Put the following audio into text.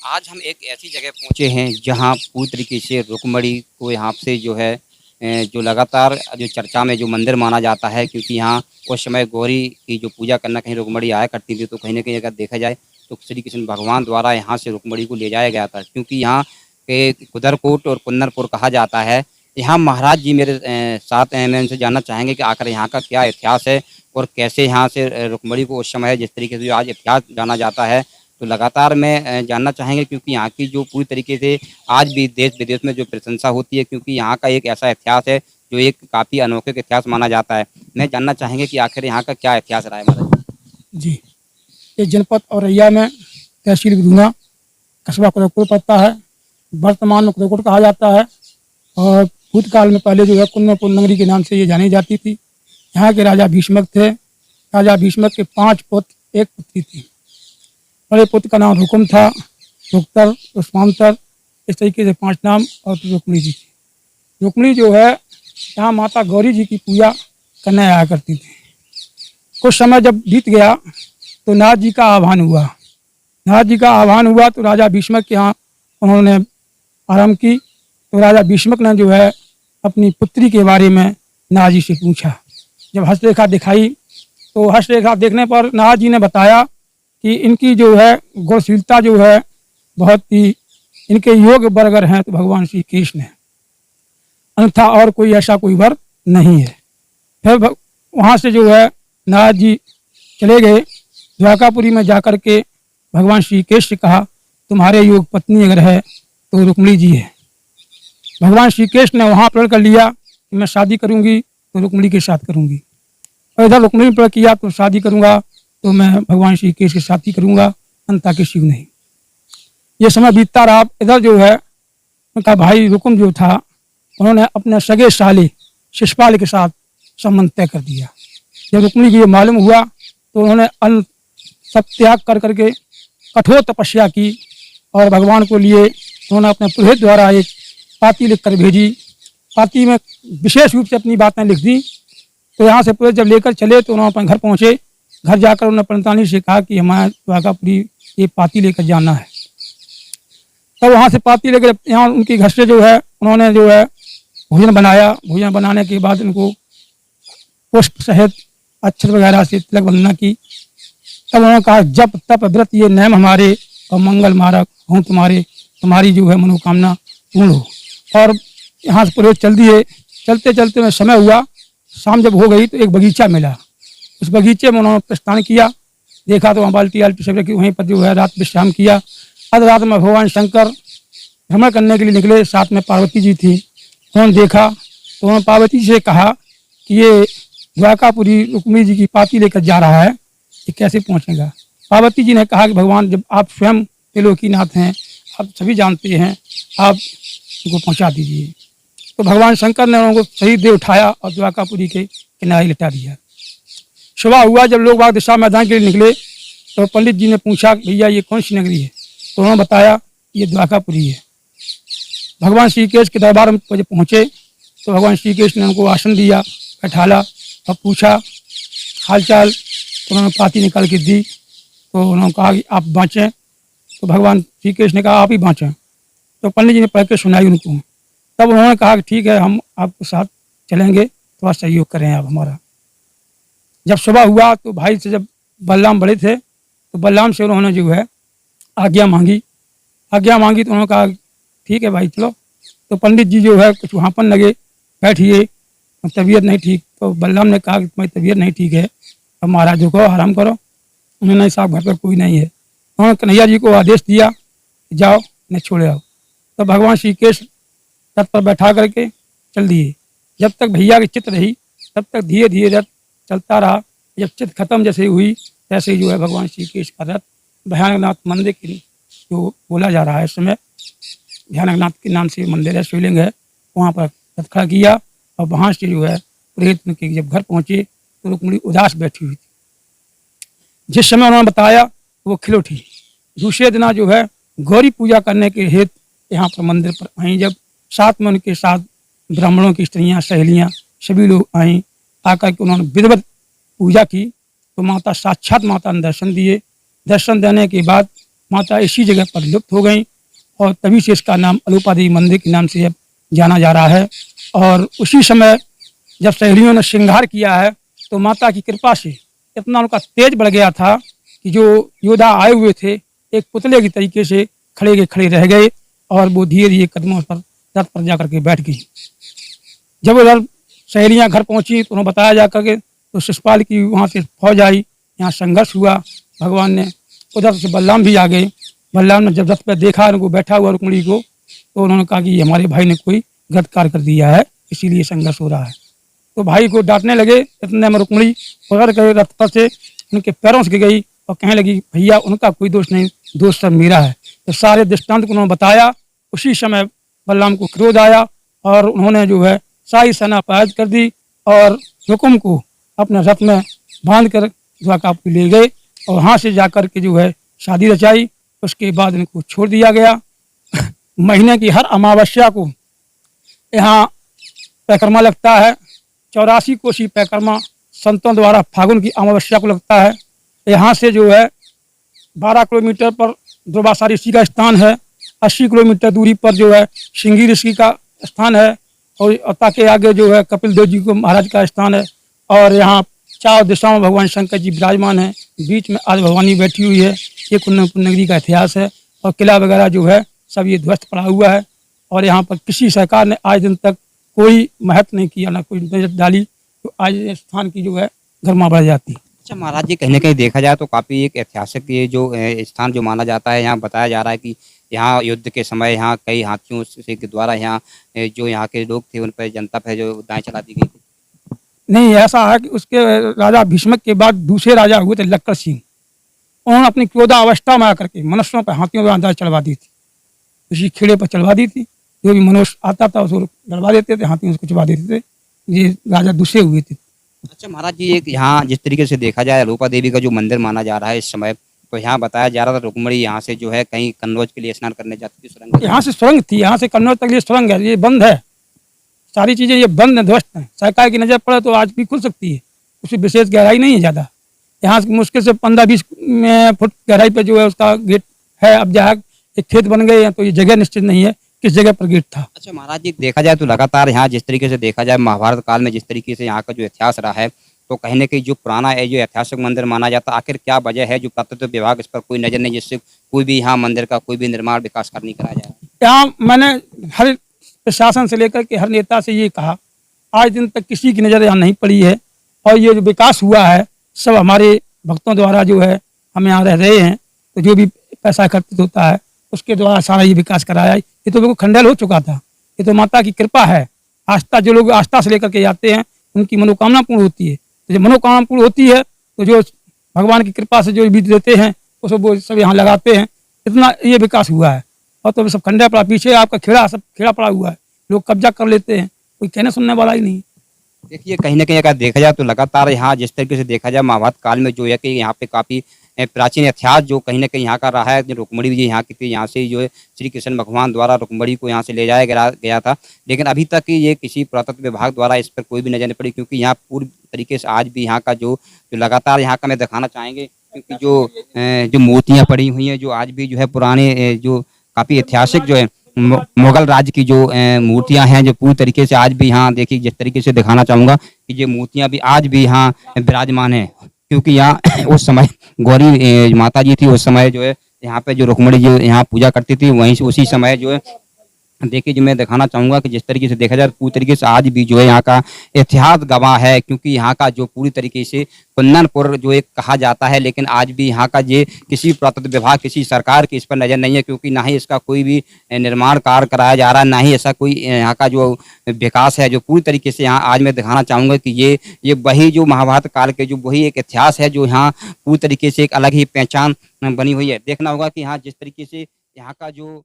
आज हम एक ऐसी जगह पहुँचे हैं जहाँ पूरी तरीके से रुक्मणी को यहाँ से जो है जो लगातार जो चर्चा में जो मंदिर माना जाता है, क्योंकि यहाँ उस समय गौरी की जो पूजा करना कहीं रुक्मणी आया करती थी, तो कहीं न कहीं अगर देखा जाए तो श्री कृष्ण भगवान द्वारा यहाँ से रुक्मणी को ले जाया गया था। क्योंकि यहाँ के कुदरकोट और कुन्नरपुर कहा जाता है। यहाँ महाराज जी मेरे साथ हैं, मैं उनसे जानना चाहेंगे कि आखिर यहाँ का क्या इतिहास है और कैसे यहाँ से रुक्मणी को उस समय जिस तरीके से जो आज इतिहास जाना जाता है, तो लगातार मैं जानना चाहेंगे, क्योंकि यहाँ की जो पूरी तरीके से आज भी देश-विदेश में जो प्रशंसा होती है, क्योंकि यहाँ का एक ऐसा इतिहास है जो एक काफ़ी अलौकिक इतिहास माना जाता है। मैं जानना चाहेंगे कि आखिर यहाँ का क्या इतिहास रहा है महाराज? जी, ये जनपद औरैया में तहसील बिधूना कस्बा कुदरकोट पड़ता है। वर्तमान में कुदरकोट कहा जाता है और भूतकाल में पहले जो है कुन्नरपुर नगरी के नाम से ये जानी जाती थी। यहाँ के राजा भीष्मक थे। राजा भीष्मक के 5 पुत्र, 1 पुत्री थी। बड़े पुत्र का नाम रुकुम था, रुक्तर, उस्मांतर, इस तरीके से 5 नाम और रुक्मिणी जी थी। रुक्मिणी जो है यहाँ माता गौरी जी की पूजा करने आया करती थी। कुछ समय जब बीत गया तो नारद जी का आह्वान हुआ। नारद जी का आह्वान हुआ तो राजा भीष्मक के यहाँ उन्होंने आरंभ की। तो राजा भीष्मक ने जो है अपनी पुत्री के बारे में नारद जी से पूछा। जब हस्तरेखा दिखाई तो हस्तरेखा देखने पर नारद जी ने बताया कि इनकी जो है गुणशीलता जो है बहुत ही इनके योग बरगर हैं तो भगवान श्री कृष्ण है, अन्यथा और कोई ऐसा कोई वर नहीं है। फिर वहाँ से जो है नारद जी चले गए। द्वारकापुरी में जाकर के भगवान श्री कृष्ण से कहा तुम्हारे योग पत्नी अगर है तो रुक्मिणी जी है। भगवान श्री कृष्ण ने वहाँ प्रण कर लिया कि मैं शादी करूँगी तो रुक्मिणी के साथ करूँगी, और इधर रुक्मिणी प्रण किया तो शादी करूँगा तो मैं भगवान श्री कृष्ण के साथ ही करूँगा, अन्यथा किसी को नहीं। ये समय बीतता रहा। इधर जो है उनका भाई रुकुम जो था उन्होंने अपने सगे साले शिशुपाल के साथ संबंध तय कर दिया। जब रुक्मिणी को ये मालूम हुआ तो उन्होंने अन्न सब त्याग कर करके कठोर तपस्या की और भगवान को लिए उन्होंने अपने पुरोहित द्वारा एक पाती लिख कर भेजी। पाती में विशेष रूप से अपनी बातें लिख दी। तो यहाँ से पुरोहित जब लेकर चले तो उन्होंने अपने घर पहुँचे। घर जाकर उन्होंने पंडितानी से कहा कि हमारे द्वारकापुरी ये पाती लेकर जाना है। तब वहाँ से पाती लेकर यहाँ उनके घर से जो है उन्होंने जो है भोजन बनाया। भोजन बनाने के बाद उनको पुष्प सहित अक्षर वगैरह से तिलक वंदना की। तब उन्होंने कहा जप तप व्रत ये नेम हमारे और मंगल मारक हूँ तुम्हारे, तुम्हारी जो है मनोकामना पूर्ण हो। और यहाँ से पुरोहित चल दिए। चलते चलते में समय हुआ, शाम जब हो गई तो एक बगीचा मिला। उस बगीचे में उन्होंने प्रस्थान किया। देखा तो वहाँ बाल्टी आल्टी सब रखी, वहीं पर जो है रात विश्राम किया। अध रात में भगवान शंकर भ्रमण करने के लिए निकले, साथ में पार्वती जी थी। उन्होंने देखा तो उन्होंने पार्वती जी से कहा कि ये द्वारकापुरी रुक्मिणी जी की पाती लेकर जा रहा है, ये कैसे पहुँचेगा। पार्वती जी ने कहा कि भगवान जब आप स्वयं त्रिलोकीनाथ हैं, आप सभी जानते हैं, आप उनको पहुँचा दीजिए। तो भगवान शंकर ने उनको सही दे उठाया और द्वारकापुरी के किनारे लिटा दिया। सुबह हुआ, जब लोग बाग दिशा मैदान के लिए निकले तो पंडित जी ने पूछा भैया ये कौन सी नगरी है। तो उन्होंने बताया ये द्वारकापुरी है। भगवान श्री कृष्ण के दरबार में जब पहुँचे तो भगवान श्री कृष्ण ने उनको आसन दिया, बैठाला और पूछा हालचाल। तो उन्होंने पाती निकाल के दी। तो उन्होंने कहा कि आप बाँचें। तो भगवान श्री कृष्ण ने कहा आप ही बाँचें। तो पंडित जी ने पढ़ के सुनाई उनको। तब उन्होंने कहा कि ठीक है, हम आपके साथ चलेंगे, थोड़ा सहयोग करें आप हमारा। जब सुबह हुआ तो भाई से जब बलराम बड़े थे तो बलराम से उन्होंने जो है आज्ञा मांगी। आज्ञा मांगी तो उन्होंने कहा ठीक है भाई चलो। तो पंडित जी जो है कुछ वहाँ पर लगे, बैठिए, तबीयत नहीं ठीक। तो बलराम ने कहा कि तुम्हारी तबीयत नहीं ठीक है, अब महाराज रुको, आराम करो। उन्होंने साहब घर पर कोई नहीं है। उन्होंने कन्हैया जी को आदेश दिया जाओ न छोड़े आओ। तो भगवान श्री कृष्ण रथ पर बैठा करके चल दिए। जब तक भैया की चित रही तब तक धीरे धीरे रथ चलता रहा। जब चित खत्म जैसे हुई तैसे ही जो है भगवान श्री कृष्ण का रथ भयानकनाथ मंदिर की जो बोला जा रहा है इस समय, भयानकनाथ के नाम से मंदिर है, शिवलिंग है, वहाँ पर रथ खड़ा किया। और वहाँ से जो है पुरोहित के जब घर पहुँचे तो रुक्मिणी उदास बैठी हुई थी। जिस समय उन्होंने बताया वो खिल उठी। दूसरे दिन जो है गौरी पूजा करने के हेतु यहाँ पर मंदिर पर आई। जब साथ में उनके साथ ब्राह्मणों की स्त्रियाँ, सहेलियाँ, सभी लोग आई। आकर के उन्होंने विधिवत पूजा की तो माता साक्षात माता ने दर्शन दिए। दर्शन देने के बाद माता इसी जगह पर लुप्त हो गई और तभी से इसका नाम अलूपा देवी मंदिर के नाम से अब जाना जा रहा है। और उसी समय जब सहेलियों ने श्रृंगार किया है तो माता की कृपा से इतना उनका तेज बढ़ गया था कि जो योद्धा आए हुए थे एक पुतले की तरीके से खड़े के खड़े रह गए और वो धीरे धीरे कदमों पर रथ पर जाकर के बैठ गई। जब उधर सहेलियां घर पहुंची तो उन्हें बताया जा करके तो शिषपाल की वहाँ से फौज आई, यहाँ संघर्ष हुआ। भगवान ने उधर से बलराम भी आ गए। बलराम ने जब रथ पर देखा उनको बैठा हुआ रुक्मिणी को तो उन्होंने कहा कि हमारे भाई ने कोई गलत कार्य कर दिया है, इसीलिए संघर्ष हो रहा है। तो भाई को डांटने लगे। इतने में रुक्मिणी पकड़ कर रथ पर से उनके पैरों से गिर गई और कहने लगी भैया उनका कोई दोष नहीं, दोष सब मेरा है। तो सारे दृष्टांत को उन्होंने बताया। उसी समय बलराम को क्रोध आया और उन्होंने जो है सारी सेना पराजित कर दी और रुकुम को अपने रथ में बांध कर द्वारकापुरी ले गए और वहाँ से जाकर के जो है शादी रचाई। उसके बाद इनको छोड़ दिया गया। महीने की हर अमावस्या को यहाँ परिक्रमा लगता है। 84 कोसी परिक्रमा संतों द्वारा फागुन की अमावस्या को लगता है। यहाँ से जो है 12 किलोमीटर पर दुर्वासा ऋषि का स्थान है। 80 किलोमीटर दूरी पर जो है सिंगी ऋषि का स्थान है और ताके आगे जो है कपिल देव जी को महाराज का स्थान है। और यहाँ चारों दिशाओं में भगवान शंकर जी विराजमान है। बीच में आज भवानी बैठी हुई है। ये कुन्नपुर नगरी का इतिहास है और किला वगैरह जो है सब ये ध्वस्त पड़ा हुआ है। और यहाँ पर किसी सरकार ने आज दिन तक कोई महत्व नहीं किया, ना कोई नजर डाली, तो आज इस स्थान की जो है गरिमा बढ़ जाती है। अच्छा महाराज जी, कहीं ना कहीं देखा जाए तो काफ़ी एक ऐतिहासिक ये जो स्थान जो माना जाता है। यहाँ बताया जा रहा है कि यहाँ युद्ध के समय यहाँ कई हाथियों से के द्वारा यहाँ जो यहाँ के लोग थे उन पर जनता पर जो दाएं चला दी गई थी। नहीं, ऐसा है कि उसके राजा भीष्मक के बाद दूसरे राजा हुए थे लक्कर सिंह। उन्होंने अपनी क्रोधावस्था में आकर के मनुष्यों पर हाथियों पर अंदाज चढ़वा दी थी। उसी खेड़े पर चढ़वा दी थी। जो भी मनुष्य आता था उसको लड़वा देते थे, हाथियों से कुचवा देते थे। ये राजा दूसरे हुए थे। अच्छा महाराज जी, एक यहाँ जिस तरीके से देखा जाए रूपा देवी का जो मंदिर माना जा रहा है इस समय, तो यहाँ बताया जा रहा था रुक्मिणी यहाँ से जो है कहीं कन्नौज के लिए स्नान करने जाती थी सुरंग। यहाँ से सुरंग थी, यहाँ से कन्नौज तक ये सुरंग है, ये बंद है। सारी चीजें ये बंद है, ध्वस्त है। सरकार की नजर पड़े तो आज भी खुल सकती है। उसकी विशेष गहराई नहीं है ज़्यादा। यहाँ से मुश्किल से 15-20 फुट गहराई पे जो है उसका गेट है। अब जहाँ एक खेत बन गए हैं तो ये जगह निश्चित नहीं है किस जगह पर गेट था। अच्छा महाराज जी, देखा जाए तो लगातार यहाँ जिस तरीके से देखा जाए महाभारत काल में जिस तरीके से यहाँ का जो इतिहास रहा है, तो कहीं ना कहीं जो पुराना है जो ऐतिहासिक मंदिर माना जाता है, आखिर क्या वजह है जो पुरातत्व विभाग इस पर कोई नजर नहीं, जिससे कोई भी यहाँ मंदिर का कोई भी निर्माण विकास कार्य नहीं कराया जा रहा? यहाँ मैंने हर प्रशासन से लेकर के हर नेता से ये कहा, आज दिन तक किसी की नज़र यहाँ नहीं पड़ी है। और ये जो विकास हुआ है सब हमारे भक्तों द्वारा जो है हम यहाँ रह रहे हैं, तो जो भी पैसा खर्च होता है उसके द्वारा सारा ये विकास कराया। ये तो बिल्कुल खंडेल हो चुका था। ये तो माता की कृपा है। आस्था, जो लोग आस्था से लेकर के जाते हैं उनकी मनोकामना पूर्ण होती है। तो जब मनोकामना पूर्ण होती है तो जो भगवान की कृपा से जो भी देते हैं वो सब यहाँ लगाते हैं। इतना ये विकास हुआ है। और तो सब खंडा पड़ा, पीछे आपका खेड़ा, सब खेड़ा पड़ा हुआ है, लोग कब्जा कर लेते हैं, कोई कहने सुनने वाला ही नहीं। देखिए कहीं ना कहीं अगर देखा जाए तो लगातार यहाँ जिस तरीके से देखा जाए महाभारत काल में जो है कि यहाँ पे काफ़ी प्राचीन इतिहास जो कहीं ना कहीं यहाँ का रहा है। जो रुक्मिणी जी यहाँ की थी, यहाँ से जो है श्री कृष्ण भगवान द्वारा रुक्मिणी को यहाँ से ले जाया गया था। लेकिन अभी तक ये किसी पुरातत्व विभाग द्वारा इस पर कोई भी नजर नहीं पड़ी, क्योंकि यहाँ पूरी तरीके से आज भी यहाँ का जो लगातार यहाँ का मैं दिखाना चाहेंगे, क्योंकि जो मूर्तियाँ पड़ी हुई हैं जो आज भी जो है पुराने जो काफ़ी ऐतिहासिक जो है मुगल राज्य की जो मूर्तियां हैं जो पूरी तरीके से आज भी यहाँ देखिए, जिस तरीके से दिखाना चाहूँगा कि ये मूर्तियां भी आज भी यहाँ विराजमान हैं। क्योंकि यहाँ उस समय गौरी माता जी थी, उस समय जो है यहाँ पे जो रुक्मिणी जी यहाँ पूजा करती थी, वहीं से उसी समय जो है देखिए जो मैं दिखाना चाहूँगा कि जिस तरीके से देखा जाए पूरी तरीके से आज भी जो है यहाँ का इतिहास गवाह है। क्योंकि यहाँ का जो पूरी तरीके से कुंदनपुर जो एक कहा जाता है, लेकिन आज भी यहाँ का ये किसी पुरातत्व विभाग, किसी सरकार की इस पर नज़र नहीं है। क्योंकि ना ही इसका कोई भी निर्माण कार्य कराया जा रहा है, ना ही ऐसा कोई यहाँ का जो विकास है जो पूरी तरीके से यहाँ आज मैं दिखाना चाहूँगा कि ये वही जो महाभारत काल के जो वही एक इतिहास है जो यहाँ पूरी तरीके से एक अलग ही पहचान बनी हुई है। देखना होगा कि यहाँ जिस तरीके से यहाँ का जो